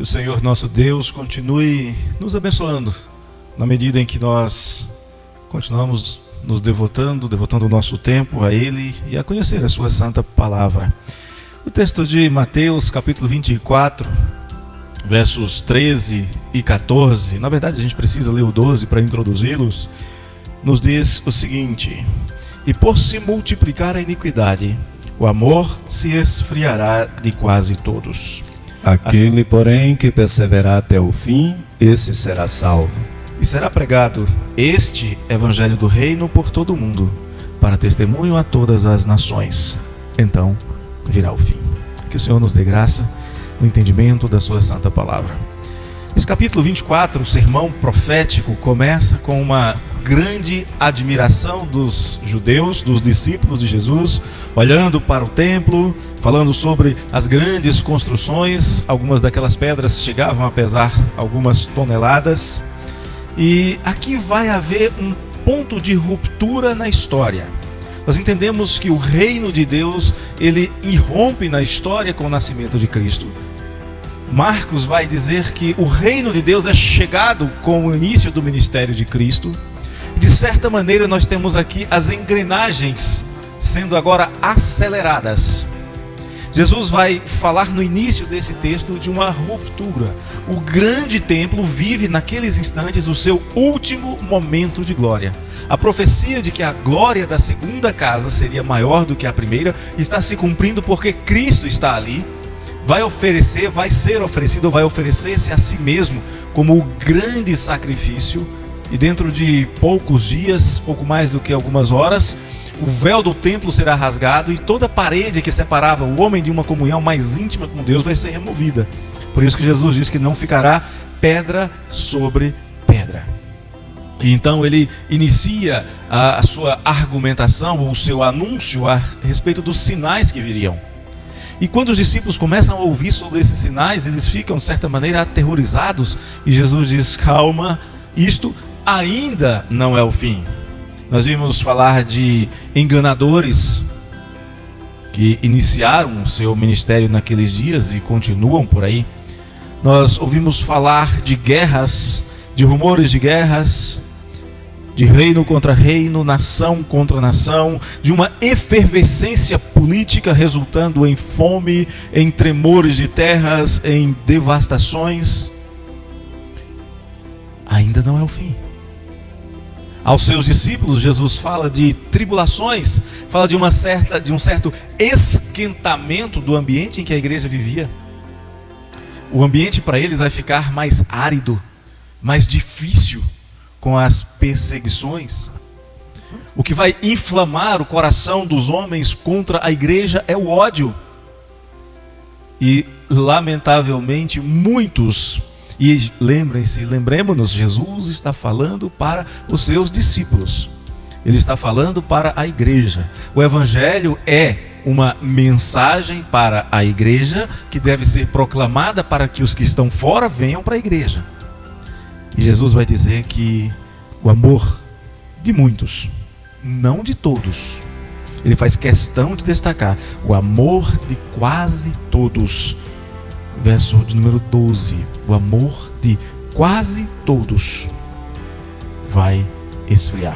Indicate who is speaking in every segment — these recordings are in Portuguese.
Speaker 1: Que o Senhor nosso Deus continue nos abençoando na medida em que nós continuamos nos devotando o nosso tempo a Ele e a conhecer a Sua Santa Palavra. O texto de Mateus capítulo 24, versos 13 e 14, na verdade a gente precisa ler o 12 para introduzi-los, nos diz o seguinte: e por se multiplicar a iniquidade, o amor se esfriará de quase todos.
Speaker 2: Aquele, porém, que perseverar até o fim, esse será salvo.
Speaker 1: E será pregado este evangelho do reino por todo o mundo, para testemunho a todas as nações. Então virá o fim. Que o Senhor nos dê graça no entendimento da sua santa palavra. Esse capítulo 24, o sermão profético, começa com uma grande admiração dos judeus, dos discípulos de Jesus, olhando para o templo, falando sobre as grandes construções. Algumas daquelas pedras chegavam a pesar algumas toneladas. E aqui vai haver um ponto de ruptura na história. Nós entendemos que o reino de Deus, ele irrompe na história com o nascimento de Cristo. Marcos vai dizer que o reino de Deus é chegado com o início do ministério de Cristo. De certa maneira, nós temos aqui as engrenagens sendo agora aceleradas. Jesus vai falar no início desse texto de uma ruptura. O grande templo vive naqueles instantes o seu último momento de glória. A profecia de que a glória da segunda casa seria maior do que a primeira está se cumprindo porque Cristo está ali. Vai ser oferecido, vai oferecer-se a si mesmo como o grande sacrifício. E dentro de poucos dias, pouco mais do que algumas horas, o véu do templo será rasgado e toda a parede que separava o homem de uma comunhão mais íntima com Deus vai ser removida. Por isso que Jesus diz que não ficará pedra sobre pedra. E então ele inicia a sua argumentação, o seu anúncio a respeito dos sinais que viriam. E quando os discípulos começam a ouvir sobre esses sinais, eles ficam, de certa maneira, aterrorizados. E Jesus diz: calma, isto ainda não é o fim. Nós vimos falar de enganadores que iniciaram o seu ministério naqueles dias e continuam por aí. Nós ouvimos falar de guerras, de rumores de guerras, de reino contra reino, nação contra nação, de uma efervescência política resultando em fome, em tremores de terras, em devastações. Ainda não é o fim. Aos seus discípulos, Jesus fala de tribulações, fala de um certo esquentamento do ambiente em que a igreja vivia. O ambiente para eles vai ficar mais árido, mais difícil com as perseguições. O que vai inflamar o coração dos homens contra a igreja é o ódio. E, lamentavelmente, muitos... E lembremos-nos, Jesus está falando para os seus discípulos. Ele está falando para a igreja. O evangelho é uma mensagem para a igreja que deve ser proclamada para que os que estão fora venham para a igreja. E Jesus vai dizer que o amor de muitos, não de todos, ele faz questão de destacar o amor de quase todos. Verso de número 12, o amor de quase todos vai esfriar.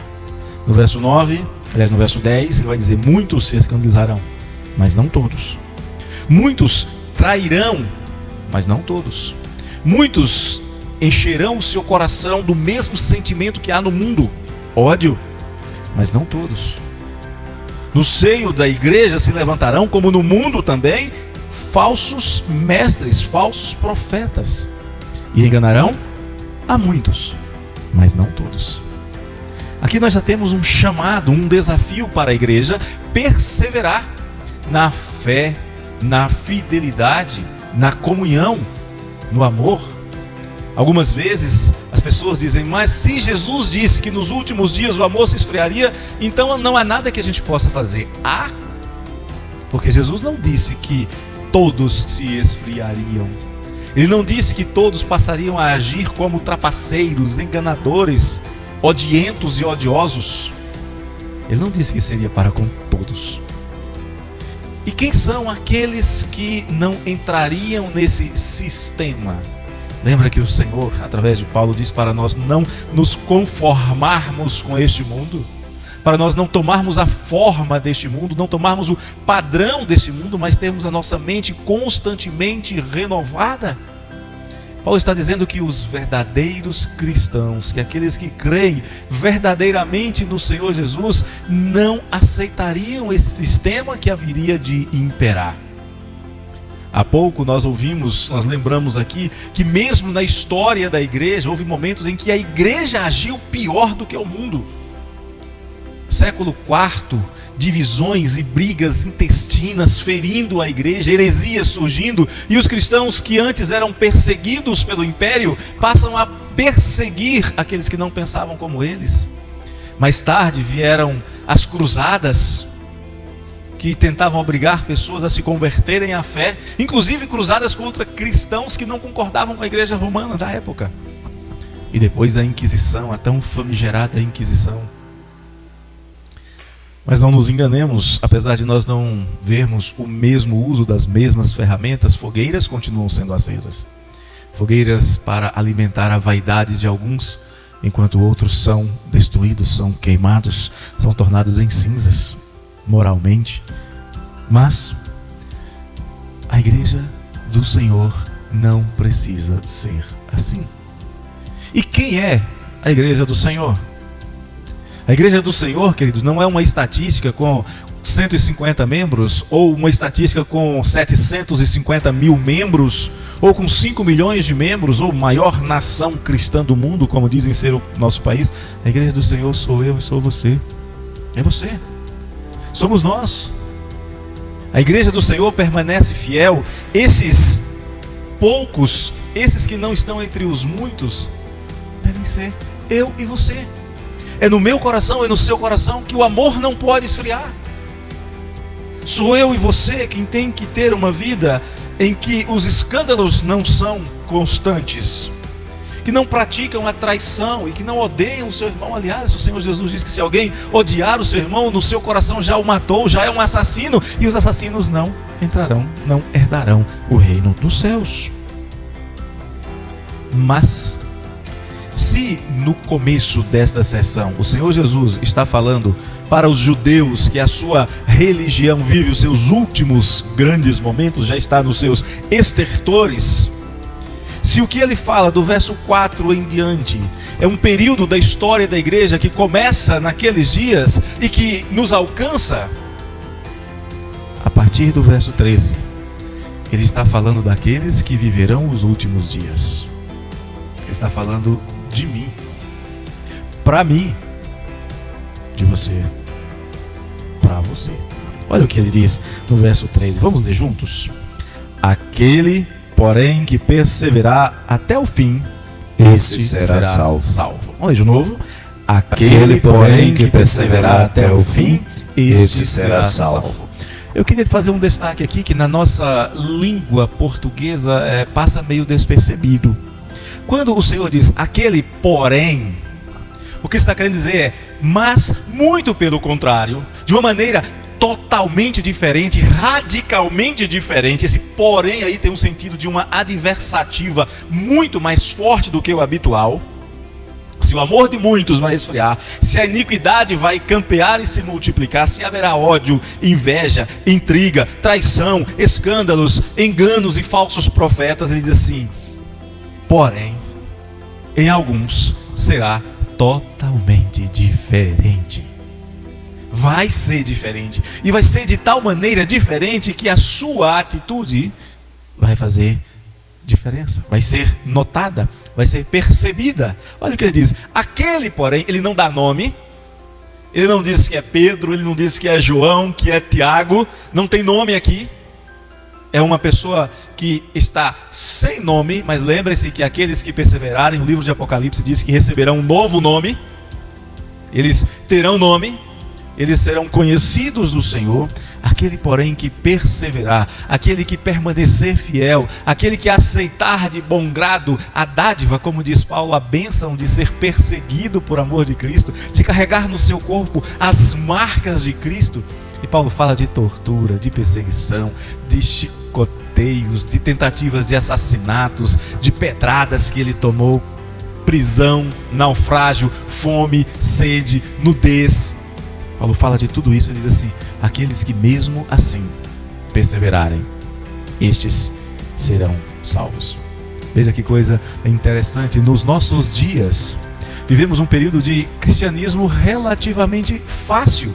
Speaker 1: No verso 9, aliás no verso 10, ele vai dizer: muitos se escandalizarão, mas não todos. Muitos trairão, mas não todos. Muitos encherão o seu coração do mesmo sentimento que há no mundo, ódio, mas não todos. No seio da igreja se levantarão, como no mundo também, falsos mestres, falsos profetas, e enganarão a muitos, mas não todos. Aqui nós já temos um chamado, um desafio para a igreja perseverar na fé, na fidelidade, na comunhão, no amor. Algumas vezes as pessoas dizem: mas se Jesus disse que nos últimos dias o amor se esfriaria, então não há nada que a gente possa fazer. Porque Jesus não disse que todos se esfriariam. Ele não disse que todos passariam a agir como trapaceiros, enganadores, odientos e odiosos. Ele não disse que seria para com todos. E quem são aqueles que não entrariam nesse sistema? Lembra que o Senhor, através de Paulo, diz para nós não nos conformarmos com este mundo, para nós não tomarmos a forma deste mundo, não tomarmos o padrão deste mundo, mas termos a nossa mente constantemente renovada. Paulo está dizendo que os verdadeiros cristãos, que aqueles que creem verdadeiramente no Senhor Jesus, não aceitariam esse sistema que haveria de imperar. Há pouco nós lembramos aqui, que mesmo na história da igreja, houve momentos em que a igreja agiu pior do que o mundo. Século IV, divisões e brigas intestinas ferindo a igreja, heresias surgindo, e os cristãos que antes eram perseguidos pelo império, passam a perseguir aqueles que não pensavam como eles. Mais tarde vieram as cruzadas, que tentavam obrigar pessoas a se converterem à fé, inclusive cruzadas contra cristãos que não concordavam com a igreja romana da época. E depois a Inquisição, a tão famigerada Inquisição. Mas não nos enganemos, apesar de nós não vermos o mesmo uso das mesmas ferramentas, fogueiras continuam sendo acesas. Fogueiras para alimentar a vaidade de alguns, enquanto outros são destruídos, são queimados, são tornados em cinzas, moralmente. Mas a igreja do Senhor não precisa ser assim. E quem é a igreja do Senhor? A igreja do Senhor, queridos, não é uma estatística com 150 membros, ou uma estatística com 750 mil membros, ou com 5 milhões de membros, ou maior nação cristã do mundo, como dizem ser o nosso país. A igreja do Senhor sou eu e sou você. É você. Somos nós. A igreja do Senhor permanece fiel. Esses poucos, esses que não estão entre os muitos, devem ser eu e você. É no meu coração, é no seu coração que o amor não pode esfriar. Sou eu e você quem tem que ter uma vida em que os escândalos não são constantes, que não praticam a traição e que não odeiam o seu irmão. Aliás, o Senhor Jesus diz que se alguém odiar o seu irmão, no seu coração já o matou, já é um assassino, e os assassinos não entrarão, não herdarão o reino dos céus. Mas se no começo desta sessão o Senhor Jesus está falando para os judeus que a sua religião vive os seus últimos grandes momentos, já está nos seus estertores, se o que ele fala do verso 4 em diante é um período da história da igreja que começa naqueles dias e que nos alcança, a partir do verso 13, ele está falando daqueles que viverão os últimos dias. Ele está falando de mim, para mim, de você, para você. Olha o que ele diz no verso 13, vamos ler juntos? Aquele, porém, que perseverar até o fim,
Speaker 2: esse será salvo.
Speaker 1: Vamos ler de novo.
Speaker 2: Aquele, porém, que perseverar até o fim, esse será salvo.
Speaker 1: Eu queria fazer um destaque aqui que na nossa língua portuguesa passa meio despercebido. Quando o Senhor diz aquele porém, o que está querendo dizer é, mas muito pelo contrário, de uma maneira totalmente diferente, radicalmente diferente. Esse porém aí tem um sentido de uma adversativa muito mais forte do que o habitual. Se o amor de muitos vai esfriar, se a iniquidade vai campear e se multiplicar, se haverá ódio, inveja, intriga, traição, escândalos, enganos e falsos profetas, ele diz assim: porém, em alguns será totalmente diferente. Vai ser diferente. E vai ser de tal maneira diferente que a sua atitude vai fazer diferença. Vai ser notada, vai ser percebida. Olha o que ele diz. Aquele, porém, ele não dá nome. Ele não diz que é Pedro, ele não diz que é João, que é Tiago. Não tem nome aqui. É uma pessoa que está sem nome, mas lembre-se que aqueles que perseverarem, o livro de Apocalipse diz que receberão um novo nome. Eles terão nome, eles serão conhecidos do Senhor. Aquele, porém, que perseverar, aquele que permanecer fiel, aquele que aceitar de bom grado a dádiva, como diz Paulo, a bênção de ser perseguido por amor de Cristo, de carregar no seu corpo as marcas de Cristo, E Paulo fala de tortura, de perseguição, de chicoteios, de tentativas de assassinatos, de pedradas que ele tomou, prisão, naufrágio, fome, sede, nudez. Paulo fala de tudo isso e diz assim: aqueles que mesmo assim perseverarem, estes serão salvos. Veja que coisa interessante, nos nossos dias vivemos um período de cristianismo relativamente fácil.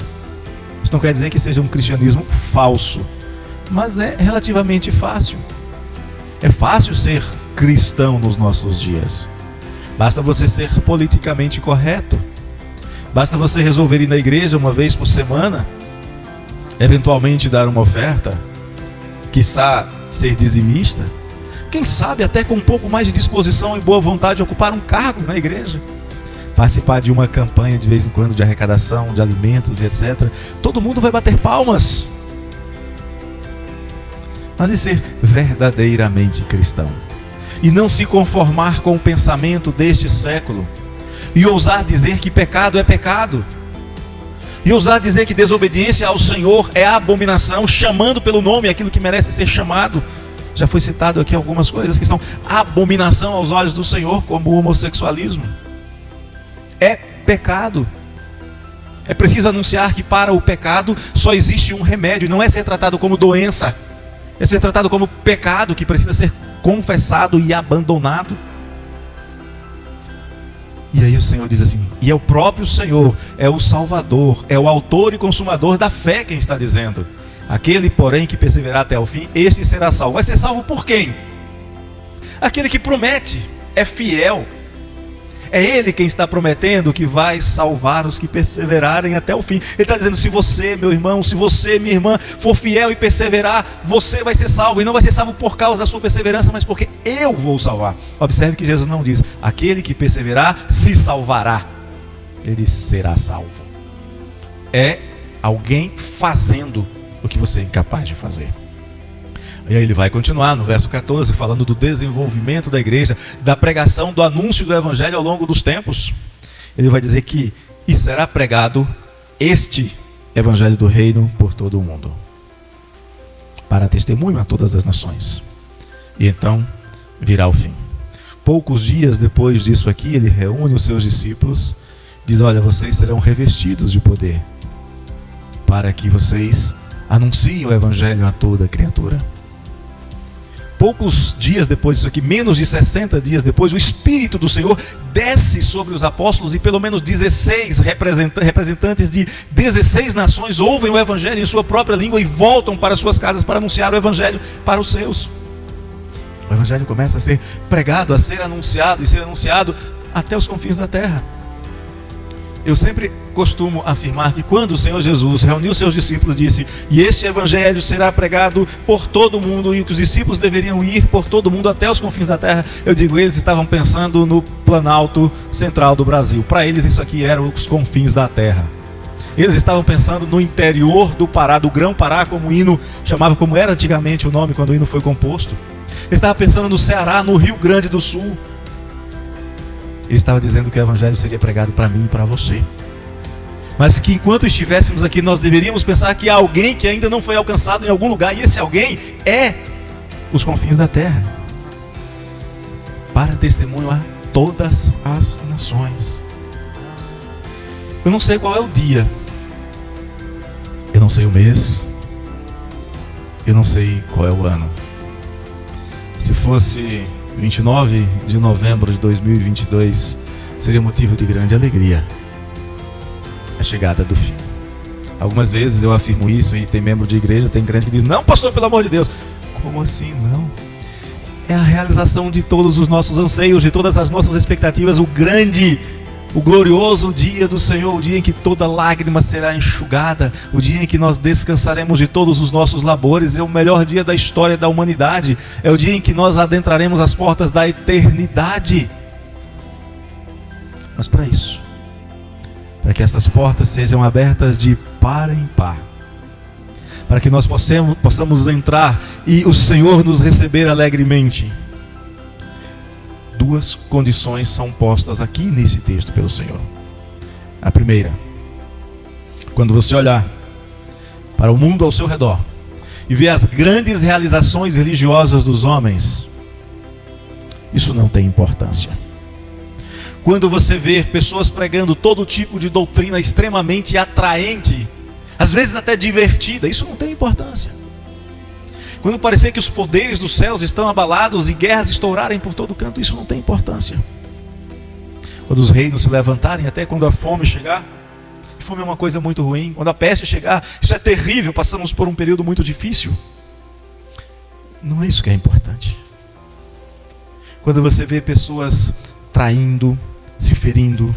Speaker 1: Isso não quer dizer que seja um cristianismo falso, mas é relativamente fácil. É fácil ser cristão nos nossos dias. Basta você ser politicamente correto. Basta você resolver ir na igreja uma vez por semana, eventualmente dar uma oferta, quiçá ser dizimista, quem sabe até com um pouco mais de disposição e boa vontade ocupar um cargo na igreja, participar de uma campanha de vez em quando de arrecadação de alimentos e etc. Todo mundo vai bater palmas. Mas e ser verdadeiramente cristão? E não se conformar com o pensamento deste século, e ousar dizer que pecado é pecado, e ousar dizer que desobediência ao Senhor é abominação, chamando pelo nome aquilo que merece ser chamado. Já foi citado aqui algumas coisas que são abominação aos olhos do Senhor, como o homossexualismo. É pecado. É preciso anunciar que para o pecado só existe um remédio, não é ser tratado como doença, é ser tratado como pecado que precisa ser confessado e abandonado. E aí o Senhor diz assim, e é o próprio Senhor, é o Salvador, é o autor e consumador da fé quem está dizendo: aquele, porém, que perseverar até o fim, este será salvo. Vai ser salvo por quem? Aquele que promete, é fiel. É Ele quem está prometendo que vai salvar os que perseverarem até o fim. Ele está dizendo: se você, meu irmão, se você, minha irmã, for fiel e perseverar, você vai ser salvo. E não vai ser salvo por causa da sua perseverança, mas porque eu vou salvar. Observe que Jesus não diz: aquele que perseverar se salvará. Ele diz: será salvo. É alguém fazendo o que você é incapaz de fazer. E aí ele vai continuar no verso 14, falando do desenvolvimento da igreja, da pregação, do anúncio do evangelho ao longo dos tempos. Ele vai dizer que e será pregado este evangelho do reino por todo o mundo, para testemunho a todas as nações. E então virá o fim. Poucos dias depois disso aqui, ele reúne os seus discípulos, diz: olha, vocês serão revestidos de poder, para que vocês anunciem o evangelho a toda criatura. Poucos dias depois disso aqui, menos de 60 dias depois, o Espírito do Senhor desce sobre os apóstolos e pelo menos 16 representantes de 16 nações ouvem o Evangelho em sua própria língua e voltam para suas casas para anunciar o Evangelho para os seus. O Evangelho começa a ser pregado, a ser anunciado e ser anunciado até os confins da terra. Eu sempre costumo afirmar que quando o Senhor Jesus reuniu seus discípulos, disse: e este evangelho será pregado por todo o mundo, e que os discípulos deveriam ir por todo o mundo até os confins da terra. Eu digo, eles estavam pensando no Planalto Central do Brasil. Para eles isso aqui eram os confins da terra. Eles estavam pensando no interior do Pará, do Grão-Pará, como o hino chamava, como era antigamente o nome quando o hino foi composto. Eles estavam pensando no Ceará, no Rio Grande do Sul. Ele estava dizendo que o evangelho seria pregado para mim e para você, mas que enquanto estivéssemos aqui, nós deveríamos pensar que há alguém que ainda não foi alcançado em algum lugar, e esse alguém é os confins da terra, para testemunho a todas as nações. Eu não sei qual é o dia, eu não sei o mês, eu não sei qual é o ano. Se fosse 29 de novembro de 2022, seria motivo de grande alegria a chegada do fim. Algumas vezes eu afirmo isso e tem membro de igreja, tem crente que diz: não, pastor, pelo amor de Deus. Como assim não? É a realização de todos os nossos anseios, de todas as nossas expectativas, o grande, o glorioso dia do Senhor, o dia em que toda lágrima será enxugada, o dia em que nós descansaremos de todos os nossos labores. É o melhor dia da história da humanidade, é o dia em que nós adentraremos as portas da eternidade. Mas para isso, para que estas portas sejam abertas de par em par, para que nós possamos entrar e o Senhor nos receber alegremente, duas condições são postas aqui nesse texto pelo Senhor. A primeira, quando você olhar para o mundo ao seu redor e ver as grandes realizações religiosas dos homens, isso não tem importância. Quando você vê pessoas pregando todo tipo de doutrina extremamente atraente, às vezes até divertida, isso não tem importância. Quando parecer que os poderes dos céus estão abalados e guerras estourarem por todo canto, isso não tem importância. Quando os reinos se levantarem, até quando a fome chegar, fome é uma coisa muito ruim, quando a peste chegar, isso é terrível, passamos por um período muito difícil. Não é isso que é importante. Quando você vê pessoas traindo, se ferindo,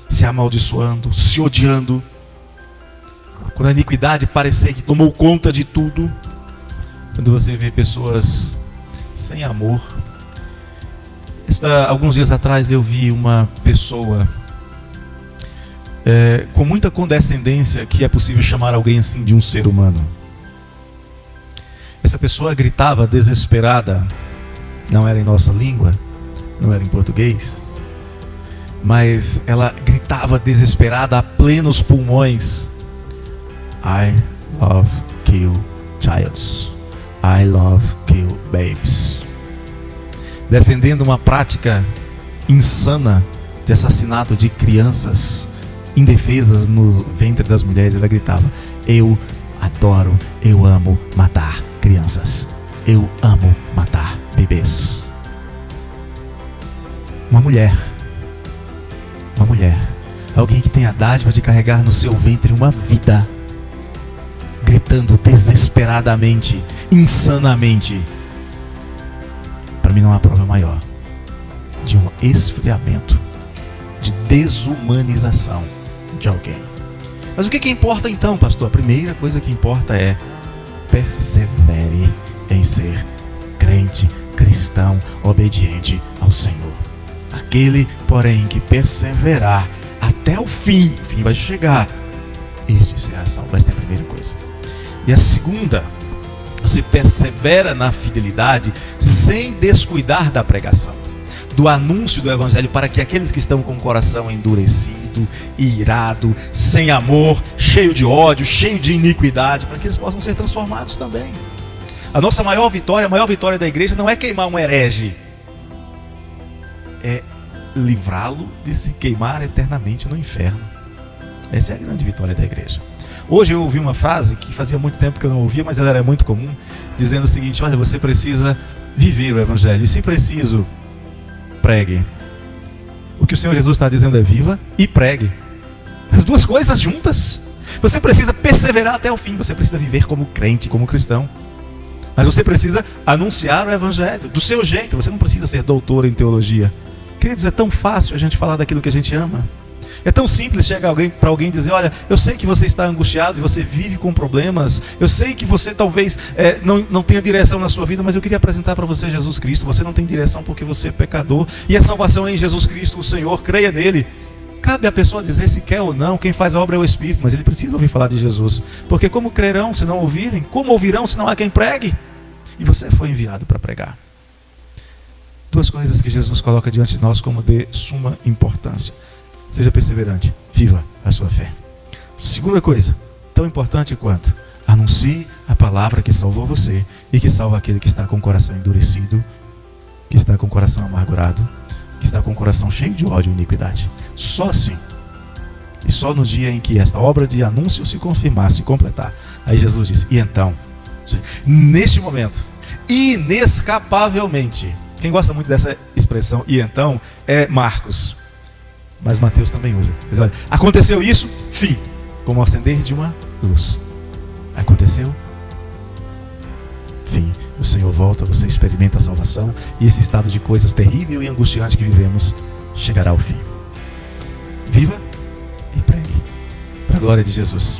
Speaker 1: se amaldiçoando, se odiando, quando a iniquidade parecer que tomou conta de tudo, quando você vê pessoas sem amor. Alguns dias atrás eu vi uma pessoa com muita condescendência, que é possível chamar alguém assim de um ser humano. Essa pessoa gritava desesperada, não era em nossa língua, não era em português, mas ela gritava desesperada a plenos pulmões: I love kill childs, I love kill babies. Defendendo uma prática insana de assassinato de crianças indefesas no ventre das mulheres. Ela gritava: eu adoro, eu amo matar crianças, eu amo matar bebês. Uma mulher, alguém que tem a dádiva de carregar no seu ventre uma vida, gritando desesperadamente, insanamente. Para mim não há prova maior de um esfriamento, de desumanização de alguém. Mas o que importa então, pastor? A primeira coisa que importa é: persevere em ser crente, cristão, obediente ao Senhor. Aquele, porém, que perseverar até o fim vai chegar, este será salvo. Esta é a primeira coisa. E a segunda: você persevera na fidelidade sem descuidar da pregação, do anúncio do evangelho, para que aqueles que estão com o coração endurecido, irado, sem amor, cheio de ódio, cheio de iniquidade, para que eles possam ser transformados também. A nossa maior vitória, a maior vitória da igreja não é queimar um herege, é livrá-lo de se queimar eternamente no inferno. Essa é a grande vitória da igreja. Hoje eu ouvi uma frase que fazia muito tempo que eu não ouvia, mas ela era muito comum, dizendo o seguinte: olha, você precisa viver o evangelho, e se preciso, pregue. O que o Senhor Jesus está dizendo é: viva e pregue. As duas coisas juntas. Você precisa perseverar até o fim, você precisa viver como crente, como cristão, mas você precisa anunciar o evangelho do seu jeito. Você não precisa ser doutor em teologia. Queridos, é tão fácil a gente falar daquilo que a gente ama. É tão simples chegar para alguém e dizer: olha, eu sei que você está angustiado e você vive com problemas, eu sei que você talvez não tenha direção na sua vida, mas eu queria apresentar para você Jesus Cristo. Você não tem direção porque você é pecador, e a salvação é em Jesus Cristo, o Senhor. Creia nele. Cabe a pessoa dizer se quer ou não. Quem faz a obra é o Espírito, mas ele precisa ouvir falar de Jesus, porque como crerão se não ouvirem? Como ouvirão se não há quem pregue? E você foi enviado para pregar. Duas coisas que Jesus coloca diante de nós como de suma importância: seja perseverante, viva a sua fé. Segunda coisa, tão importante quanto: anuncie a palavra que salvou você e que salva aquele que está com o coração endurecido, que está com o coração amargurado, que está com o coração cheio de ódio e iniquidade. Só assim, e só no dia em que esta obra de anúncio se confirmar, se completar, aí Jesus diz: e então, neste momento, inescapavelmente. Quem gosta muito dessa expressão "e então" é Marcos, mas Mateus também usa. Diz: olha, aconteceu isso, fim, como o acender de uma luz. Aconteceu, fim. O Senhor volta, você experimenta a salvação, e esse estado de coisas terrível e angustiante que vivemos chegará ao fim. Viva e pregue, para a glória de Jesus.